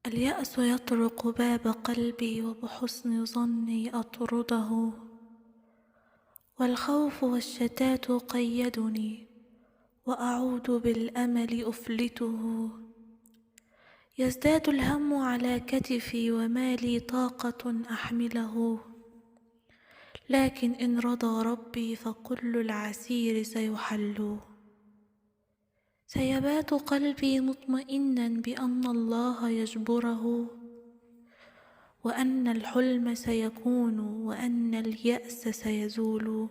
اليأس يطرق باب قلبي وبحسن ظني أطرده، والخوف والشتات قيدني وأعود بالأمل أفلته. يزداد الهم على كتفي وما لي طاقة أحمله، لكن إن رضى ربي فكل العسير سيحل. سيبات قلبي مطمئنا بأن الله يجبره، وأن الحلم سيكون، وأن اليأس سيزول،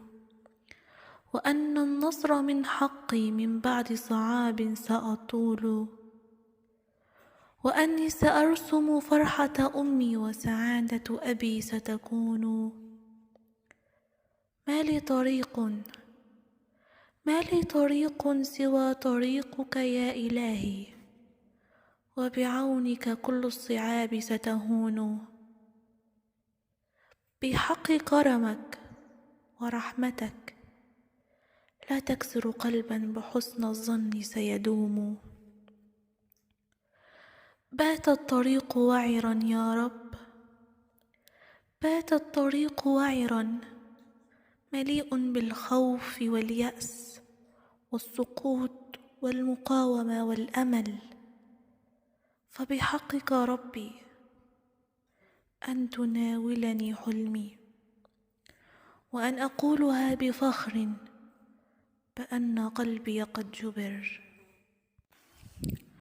وأن النصر من حقي من بعد صعاب سأطول، وأني سأرسم فرحة أمي وسعادة أبي ستكون. ما لي طريق سوى طريقك يا إلهي، وبعونك كل الصعاب ستهون. بحق كرمك ورحمتك لا تكسر قلبا بحسن الظن سيدوم. بات الطريق وعرا يا رب، بات الطريق وعرا، مليء بالخوف واليأس والسقوط والمقاومة والأمل. فبحقك ربي أن تناولني حلمي، وأن أقولها بفخر بأن قلبي قد جبر.